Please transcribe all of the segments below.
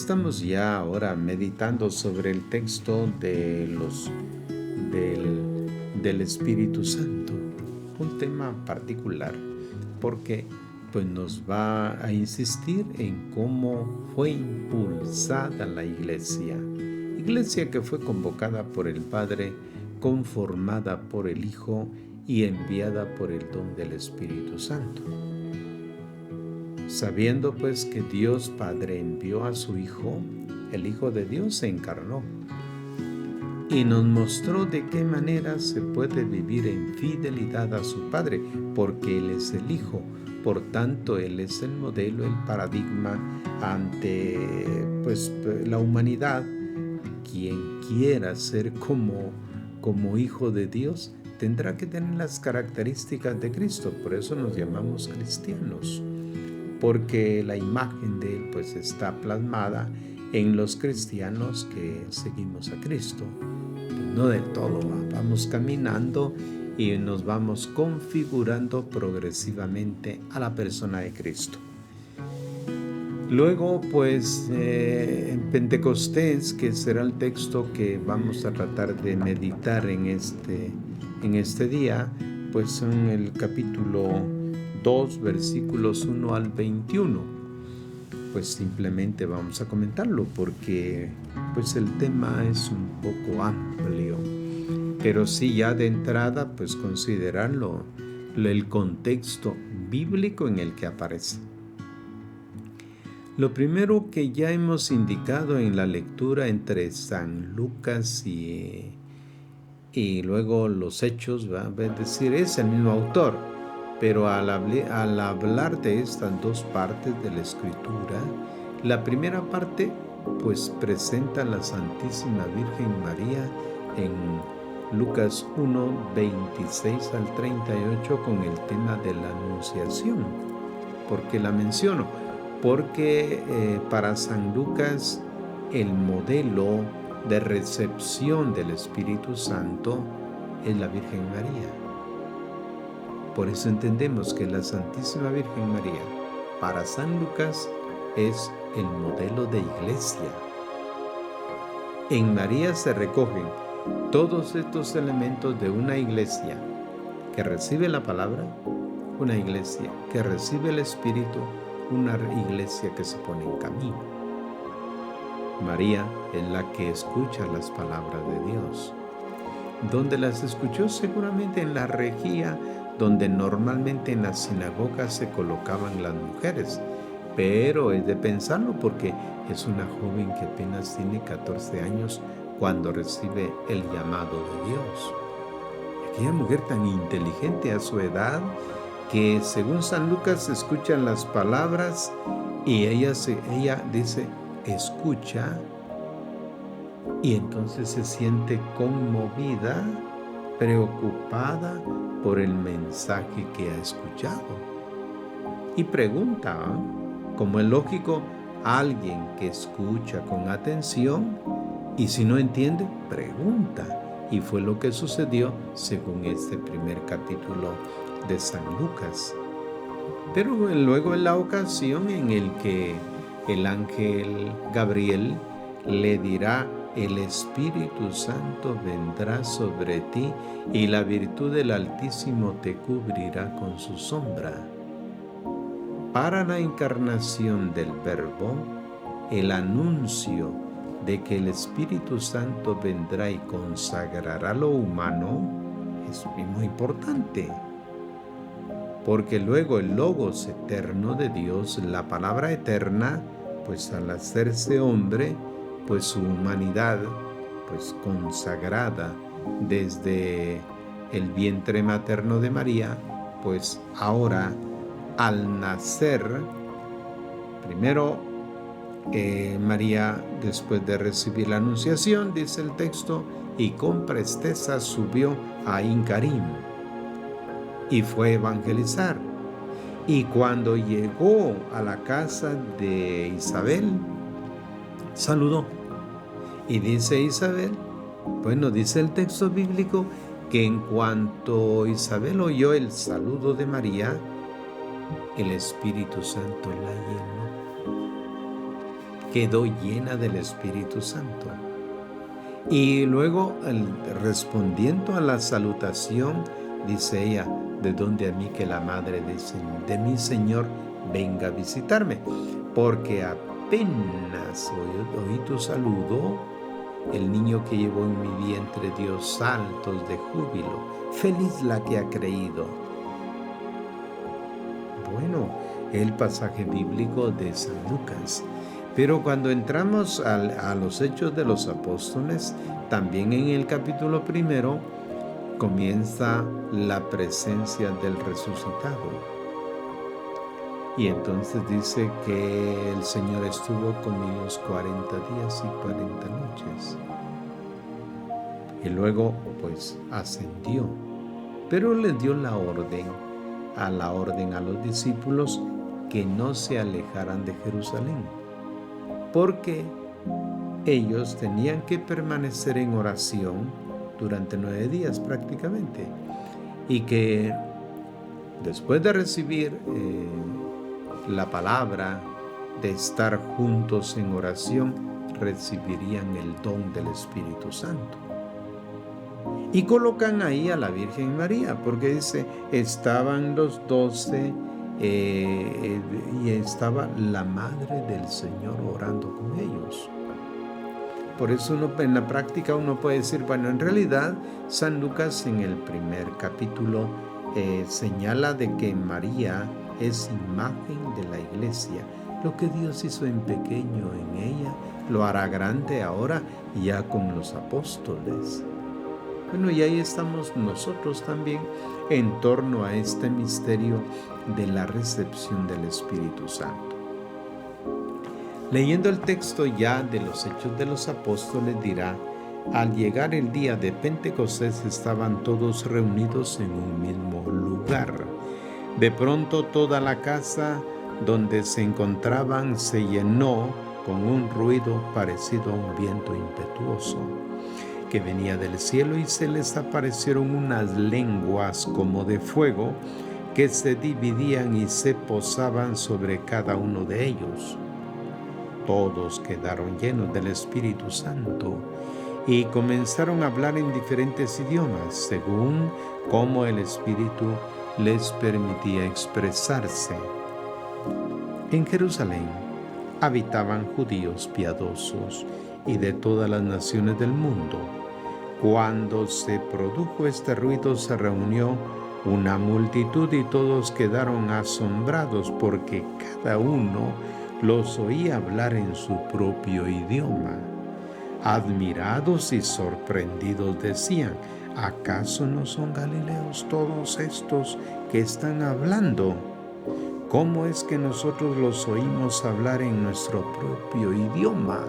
Estamos ya ahora meditando sobre el texto del Espíritu Santo, un tema particular, porque pues nos va a insistir en cómo fue impulsada la iglesia que fue convocada por el Padre, conformada por el Hijo y enviada por el don del Espíritu Santo. Sabiendo pues que Dios Padre envió a su Hijo, el Hijo de Dios se encarnó y nos mostró de qué manera se puede vivir en fidelidad a su Padre, porque Él es el Hijo. Por tanto, Él es el modelo, el paradigma ante pues, la humanidad. Quien quiera ser como Hijo de Dios tendrá que tener las características de Cristo. Por eso nos llamamos cristianos, porque la imagen de Él pues está plasmada en los cristianos que seguimos a Cristo. No del todo, vamos caminando y nos vamos configurando progresivamente a la persona de Cristo. Luego, pues, en Pentecostés, que será el texto que vamos a tratar de meditar en este día, pues son el capítulo 2, versículos 1 al 21. Pues simplemente vamos a comentarlo porque pues el tema es un poco amplio, pero sí ya de entrada pues considerarlo el contexto bíblico en el que aparece. Lo primero que ya hemos indicado en la lectura entre San Lucas y luego los Hechos, es decir, es el mismo autor, pero al hablar de estas dos partes de la Escritura, la primera parte pues presenta a la Santísima Virgen María en Lucas 1, 26 al 38 con el tema de la Anunciación. ¿Por qué la menciono? Porque para San Lucas el modelo de recepción del Espíritu Santo es la Virgen María. Por eso entendemos que la Santísima Virgen María para San Lucas es el modelo de iglesia. En María se recogen todos estos elementos de una iglesia que recibe la palabra, una iglesia que recibe el Espíritu, una iglesia que se pone en camino. María es la que escucha las palabras de Dios. ¿Dónde las escuchó? Seguramente en la regía donde normalmente en las sinagogas se colocaban las mujeres. Pero es de pensarlo porque es una joven que apenas tiene 14 años cuando recibe el llamado de Dios. Aquella mujer tan inteligente a su edad que según San Lucas escuchan las palabras y ella dice, escucha, y entonces se siente conmovida, preocupada por el mensaje que ha escuchado. Y pregunta, como es lógico, alguien que escucha con atención y si no entiende, pregunta. Y fue lo que sucedió según este primer capítulo de San Lucas. Pero luego en la ocasión en el que el ángel Gabriel le dirá, el Espíritu Santo vendrá sobre ti y la virtud del Altísimo te cubrirá con su sombra. Para la encarnación del Verbo, el anuncio de que el Espíritu Santo vendrá y consagrará lo humano es muy importante. Porque luego el Logos eterno de Dios, la palabra eterna, pues al hacerse hombre, pues su humanidad, pues consagrada desde el vientre materno de María, pues ahora al nacer, primero María, después de recibir la anunciación, dice el texto, y con presteza subió a Incarim y fue a evangelizar. Y cuando llegó a la casa de Isabel, saludó. Y dice Isabel, dice el texto bíblico, que en cuanto Isabel oyó el saludo de María, el Espíritu Santo la llenó. quedó llena del Espíritu Santo. Y luego, respondiendo a la salutación, dice ella, ¿de dónde a mí que la madre de mi Señor venga a visitarme? Porque apenas oí tu saludo, el niño que llevó en mi vientre dio saltos de júbilo. Feliz la que ha creído. Bueno, el pasaje bíblico de San Lucas. Pero cuando entramos a los Hechos de los Apóstoles, también en el capítulo 1, comienza la presencia del resucitado. Y entonces dice que el Señor estuvo con ellos 40 días y 40 noches. Y luego, pues, ascendió. Pero les dio la orden a los discípulos que no se alejaran de Jerusalén, porque ellos tenían que permanecer en oración durante 9 días prácticamente, y que después de recibir la palabra, de estar juntos en oración, recibirían el don del Espíritu Santo. Y colocan ahí a la Virgen María, porque dice, estaban los 12 y estaba la Madre del Señor orando con ellos. Por eso en la práctica uno puede decir, bueno, en realidad San Lucas en el primer capítulo señala de que María es imagen de la iglesia. Lo que Dios hizo en pequeño en ella, lo hará grande ahora ya con los apóstoles. Bueno, y ahí estamos nosotros también en torno a este misterio de la recepción del Espíritu Santo. Leyendo el texto ya de los Hechos de los Apóstoles dirá, al llegar el día de Pentecostés estaban todos reunidos en un mismo lugar. De pronto toda la casa donde se encontraban se llenó con un ruido parecido a un viento impetuoso que venía del cielo, y se les aparecieron unas lenguas como de fuego que se dividían y se posaban sobre cada uno de ellos. Todos quedaron llenos del Espíritu Santo y comenzaron a hablar en diferentes idiomas, según como el Espíritu les permitía expresarse. En Jerusalén habitaban judíos piadosos y de todas las naciones del mundo. Cuando se produjo este ruido, se reunió una multitud y todos quedaron asombrados porque cada uno los oía hablar en su propio idioma. Admirados y sorprendidos decían, ¿acaso no son galileos todos estos que están hablando? ¿Cómo es que nosotros los oímos hablar en nuestro propio idioma?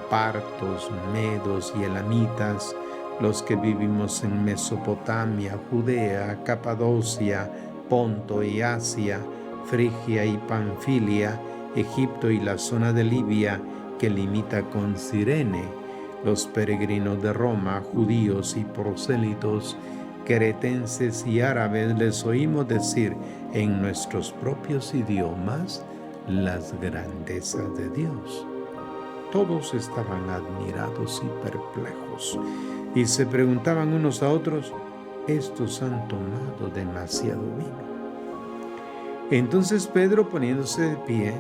Partos, medos y elamitas, los que vivimos en Mesopotamia, Judea, Capadocia, Ponto y Asia, Frigia y Panfilia, Egipto y la zona de Libia que limita con Cirene, los peregrinos de Roma, judíos y prosélitos, cretenses y árabes, les oímos decir en nuestros propios idiomas las grandezas de Dios. Todos estaban admirados y perplejos y se preguntaban unos a otros, estos han tomado demasiado vino. Entonces Pedro, poniéndose de pie,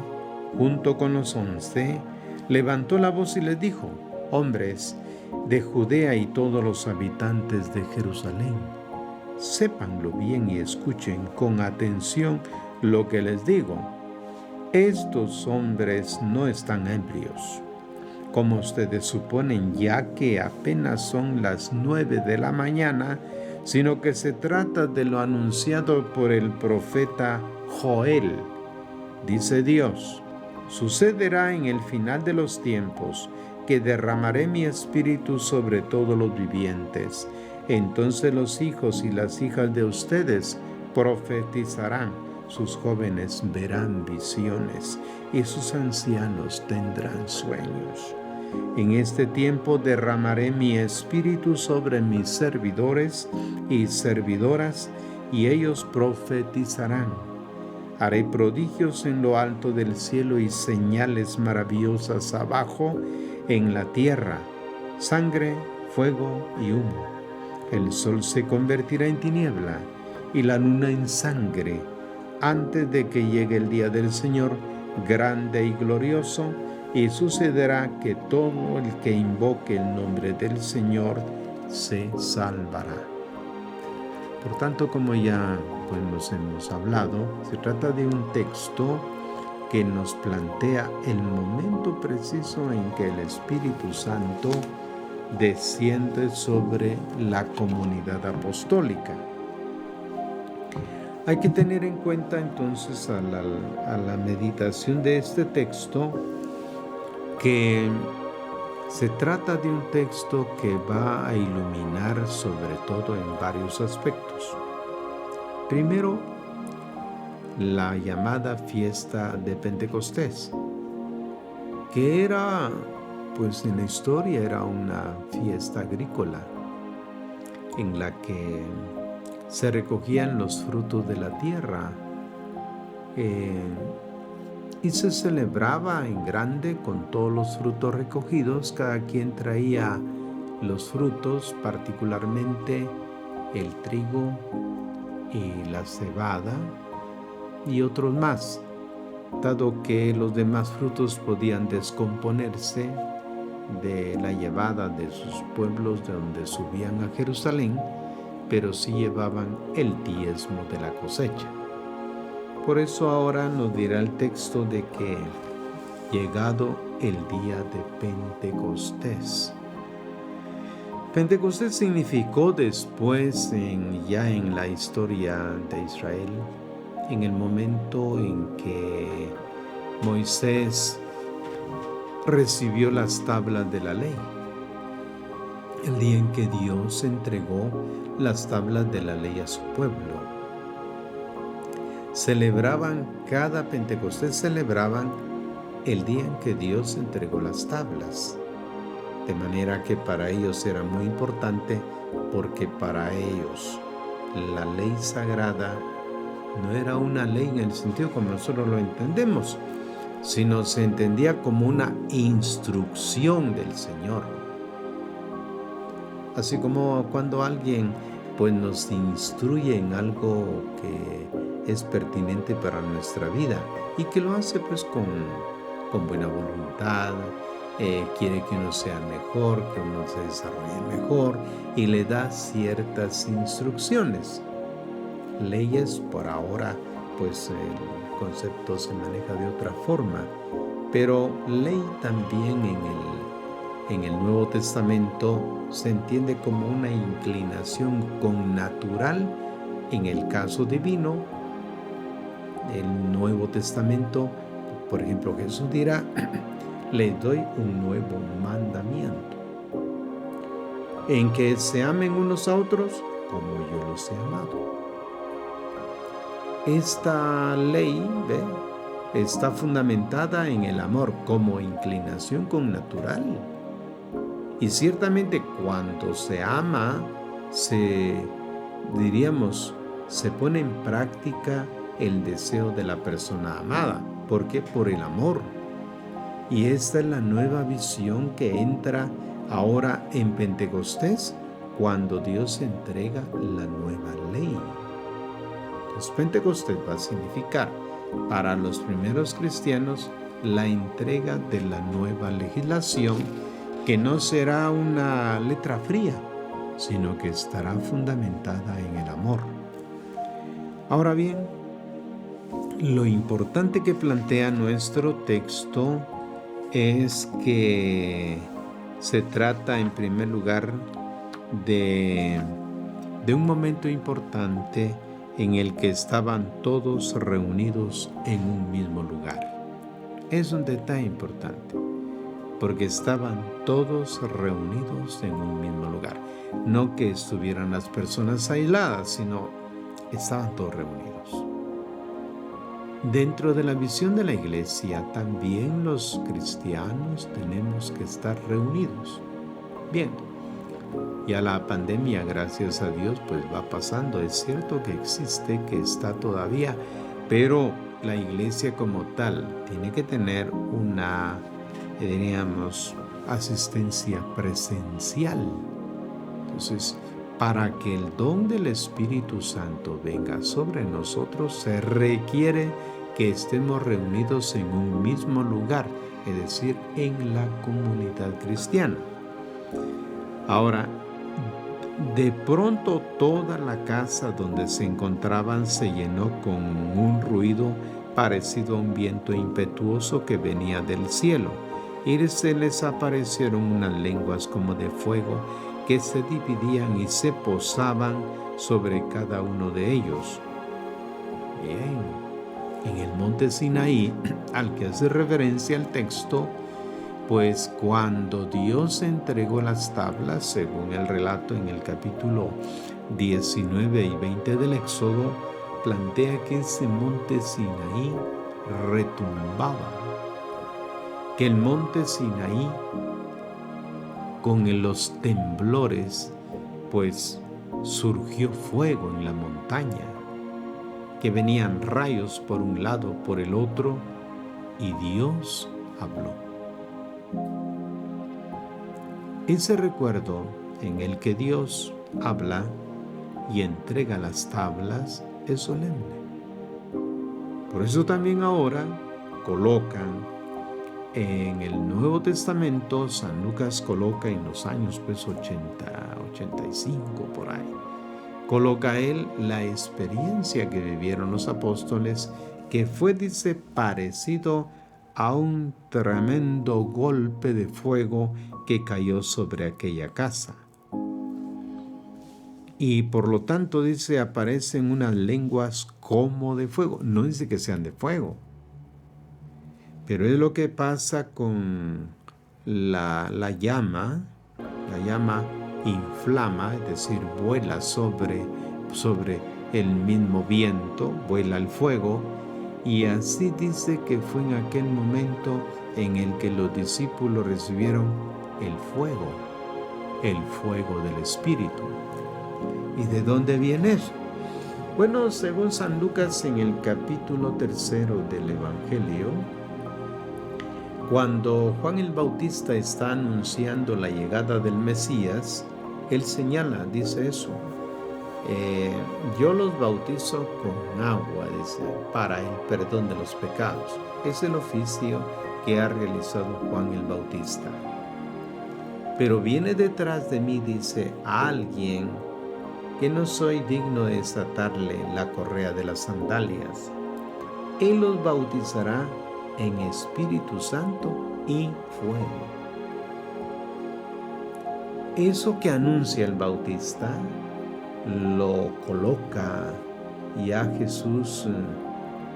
junto con los 11, levantó la voz y les dijo, hombres de Judea y todos los habitantes de Jerusalén, sépanlo bien y escuchen con atención lo que les digo. Estos hombres no están ebrios, como ustedes suponen, ya que apenas son las 9 de la mañana, sino que se trata de lo anunciado por el profeta Joel. Dice Dios, sucederá en el final de los tiempos que derramaré mi espíritu sobre todos los vivientes. Entonces los hijos y las hijas de ustedes profetizarán, sus jóvenes verán visiones y sus ancianos tendrán sueños. En este tiempo derramaré mi espíritu sobre mis servidores y servidoras, y ellos profetizarán. Haré prodigios en lo alto del cielo y señales maravillosas abajo en la tierra, sangre, fuego y humo. El sol se convertirá en tiniebla y la luna en sangre antes de que llegue el día del Señor grande y glorioso, y sucederá que todo el que invoque el nombre del Señor se salvará. Por tanto, como ya nos hemos hablado, se trata de un texto que nos plantea el momento preciso en que el Espíritu Santo desciende sobre la comunidad apostólica. Hay que tener en cuenta entonces a la meditación de este texto que se trata de un texto que va a iluminar sobre todo en varios aspectos. Primero, la llamada fiesta de Pentecostés, que era, pues en la historia era una fiesta agrícola en la que se recogían los frutos de la tierra y se celebraba en grande con todos los frutos recogidos. Cada quien traía los frutos, particularmente el trigo y la cebada y otros más, dado que los demás frutos podían descomponerse de la llevada de sus pueblos de donde subían a Jerusalén, pero sí llevaban el diezmo de la cosecha. Por eso ahora nos dirá el texto de que llegado el día de Pentecostés. Pentecostés significó después, ya en la historia de Israel, en el momento en que Moisés recibió las tablas de la ley. El día en que Dios entregó las tablas de la ley a su pueblo. Cada Pentecostés celebraban el día en que Dios entregó las tablas. De manera que para ellos era muy importante, porque para ellos la ley sagrada no era una ley en el sentido como nosotros lo entendemos, sino se entendía como una instrucción del Señor. Así como cuando alguien nos instruye en algo que es pertinente para nuestra vida y que lo hace con buena voluntad, quiere que uno sea mejor, que uno se desarrolle mejor y le da ciertas instrucciones. Leyes, por ahora, el concepto se maneja de otra forma, pero ley también en el Nuevo Testamento se entiende como una inclinación connatural. En el caso divino, el Nuevo Testamento, por ejemplo, Jesús dirá, les doy un nuevo mandamiento, en que se amen unos a otros como yo los he amado. Esta ley está fundamentada en el amor como inclinación connatural. Y ciertamente cuando se ama, se pone en práctica el deseo de la persona amada. ¿Por qué? Por el amor. Y esta es la nueva visión que entra ahora en Pentecostés, cuando Dios entrega la nueva ley. Entonces, Pentecostés va a significar para los primeros cristianos la entrega de la nueva legislación, que no será una letra fría, sino que estará fundamentada en el amor. Ahora bien, lo importante que plantea nuestro texto es que se trata en primer lugar de un momento importante en el que estaban todos reunidos en un mismo lugar. Es un detalle importante, porque estaban todos reunidos en un mismo lugar. No que estuvieran las personas aisladas, sino estaban todos reunidos. Dentro de la visión de la iglesia, también los cristianos tenemos que estar reunidos. Bien, ya la pandemia, gracias a Dios, va pasando. Es cierto que existe, que está todavía, Pero la iglesia como tal tiene que tener una, diríamos, asistencia presencial. Entonces, para que el don del Espíritu Santo venga sobre nosotros, se requiere que estemos reunidos en un mismo lugar, es decir, en la comunidad cristiana. Ahora, de pronto toda la casa donde se encontraban se llenó con un ruido parecido a un viento impetuoso que venía del cielo, y se les aparecieron unas lenguas como de fuego que se dividían y se posaban sobre cada uno de ellos. Bien, en el monte Sinaí, al que hace referencia el texto, pues cuando Dios entregó las tablas, según el relato en el capítulo 19 y 20 del Éxodo, plantea que ese monte Sinaí retumbaba, que el monte Sinaí, con los temblores, pues surgió fuego en la montaña, que venían rayos por un lado, por el otro, y Dios habló. Ese recuerdo en el que Dios habla y entrega las tablas es solemne. Por eso también ahora colocan en el Nuevo Testamento, San Lucas coloca en los años 80, 85 por ahí, coloca él la experiencia que vivieron los apóstoles, que fue, dice, parecido a un tremendo golpe de fuego que cayó sobre aquella casa. Y por lo tanto, dice, aparecen unas lenguas como de fuego. No dice que sean de fuego, pero es lo que pasa con la llama. La llama inflama, es decir, vuela sobre el mismo viento, vuela el fuego, y así dice que fue en aquel momento en el que los discípulos recibieron el fuego del Espíritu. ¿Y de dónde viene eso? Bueno, según San Lucas, en el capítulo 3 del Evangelio, cuando Juan el Bautista está anunciando la llegada del Mesías, él señala, dice eso, yo los bautizo con agua, dice, para el perdón de los pecados. Es el oficio que ha realizado Juan el Bautista. Pero viene detrás de mí, dice, alguien que no soy digno de desatarle la correa de las sandalias. Él los bautizará en Espíritu Santo y fuego. Eso que anuncia el Bautista lo coloca ya Jesús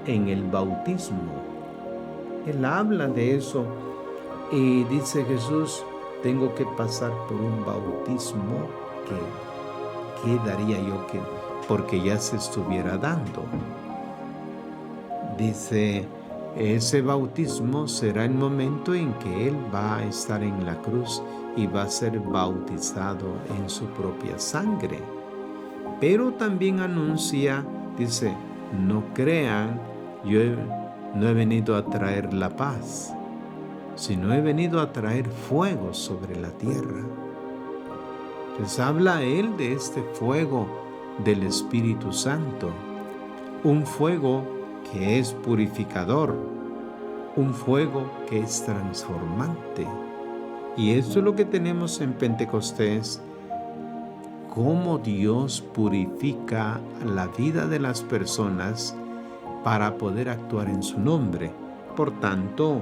en el bautismo. Él habla de eso y dice Jesús, tengo que pasar por un bautismo que daría yo porque ya se estuviera dando. Dice, ese bautismo será el momento en que Él va a estar en la cruz y va a ser bautizado en su propia sangre. Pero también anuncia, dice, no crean, yo no he venido a traer la paz, sino he venido a traer fuego sobre la tierra. Entonces habla Él de este fuego del Espíritu Santo, un fuego que es purificador, un fuego que es transformante. Y esto es lo que tenemos en Pentecostés, cómo Dios purifica la vida de las personas para poder actuar en su nombre. Por tanto,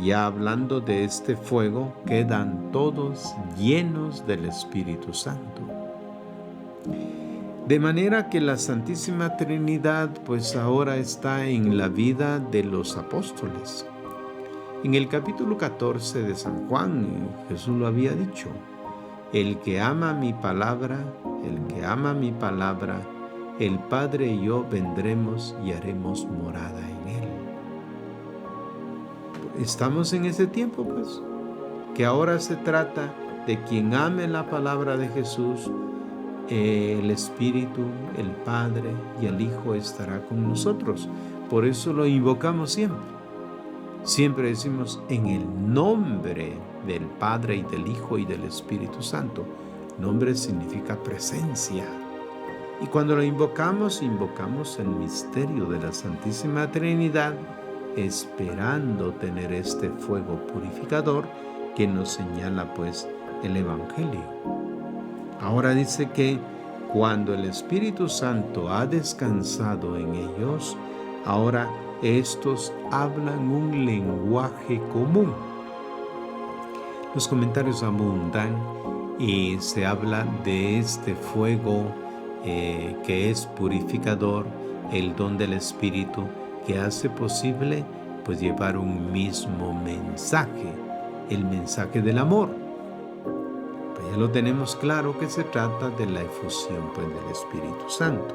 ya hablando de este fuego, quedan todos llenos del Espíritu Santo. De manera que la Santísima Trinidad pues ahora está en la vida de los apóstoles. En el capítulo 14 de San Juan, Jesús lo había dicho, el que ama mi palabra, el Padre y yo vendremos y haremos morada en él. Estamos en ese tiempo, pues, que ahora se trata de quien ame la palabra de Jesús el Espíritu, el Padre y el Hijo estará con nosotros. Por eso lo invocamos siempre. Siempre decimos en el nombre del Padre y del Hijo y del Espíritu Santo. Nombre significa presencia. Y cuando lo invocamos, invocamos el misterio de la Santísima Trinidad, esperando tener este fuego purificador que nos señala pues el Evangelio. Ahora dice que cuando el Espíritu Santo ha descansado en ellos, ahora estos hablan un lenguaje común. Los comentarios abundan y se habla de este fuego que es purificador, el don del Espíritu que hace posible pues llevar un mismo mensaje, el mensaje del amor. Pues ya lo tenemos claro que se trata de la efusión pues del Espíritu Santo.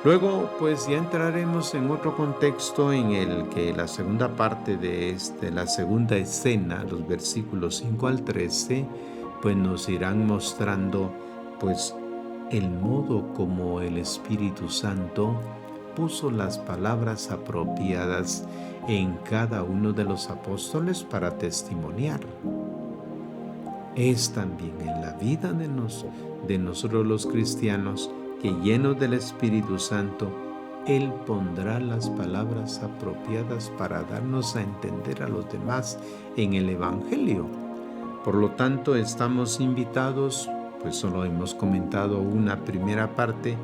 Luego pues ya entraremos en otro contexto en el que la segunda parte de la segunda escena, los versículos 5 al 13, pues nos irán mostrando pues el modo como el Espíritu Santo puso las palabras apropiadas en cada uno de los apóstoles para testimoniar. Es también en la vida de nosotros los cristianos que llenos del Espíritu Santo, Él pondrá las palabras apropiadas para darnos a entender a los demás en el Evangelio. Por lo tanto, estamos invitados, pues solo hemos comentado una primera parte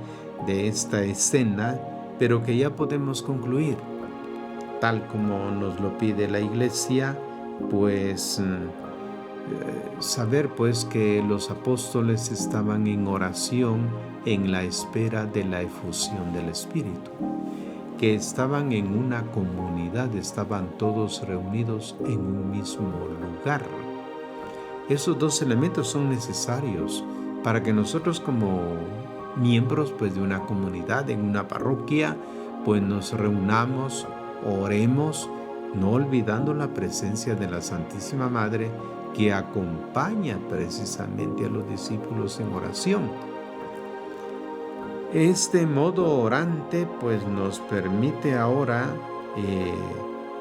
de esta escena, pero que ya podemos concluir. Tal como nos lo pide la Iglesia, pues saber pues que los apóstoles estaban en oración en la espera de la efusión del Espíritu, que estaban en una comunidad, estaban todos reunidos en un mismo lugar. Esos dos elementos son necesarios para que nosotros como miembros pues de una comunidad, en una parroquia, pues nos reunamos, oremos, no olvidando la presencia de la Santísima Madre que acompaña precisamente a los discípulos en oración. Este modo orante pues nos permite ahora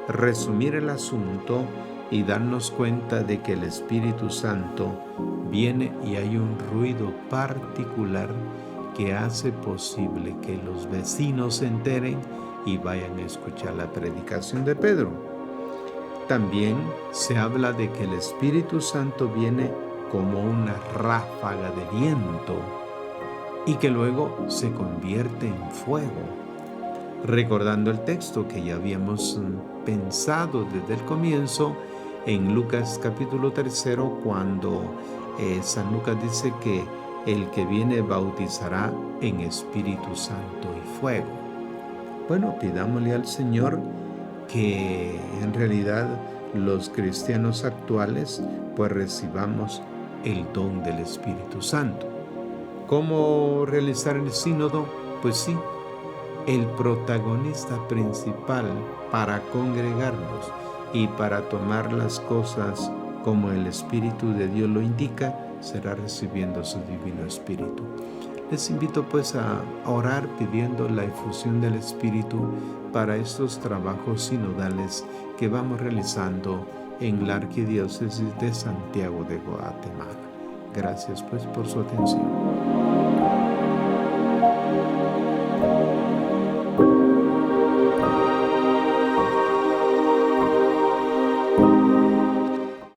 resumir el asunto y darnos cuenta de que el Espíritu Santo viene y hay un ruido particular que hace posible que los vecinos se enteren y vayan a escuchar la predicación de Pedro. También se habla de que el Espíritu Santo viene como una ráfaga de viento y que luego se convierte en fuego. Recordando el texto que ya habíamos pensado desde el comienzo en Lucas capítulo 3, cuando San Lucas dice que el que viene bautizará en Espíritu Santo y fuego. Bueno, pidámosle al Señor que en realidad los cristianos actuales pues recibamos el don del Espíritu Santo. ¿Cómo realizar el sínodo? Pues sí, el protagonista principal para congregarnos y para tomar las cosas como el Espíritu de Dios lo indica, será recibiendo su Divino Espíritu. Les invito pues a orar pidiendo la efusión del Espíritu para estos trabajos sinodales que vamos realizando en la Arquidiócesis de Santiago de Guatemala. Gracias pues por su atención.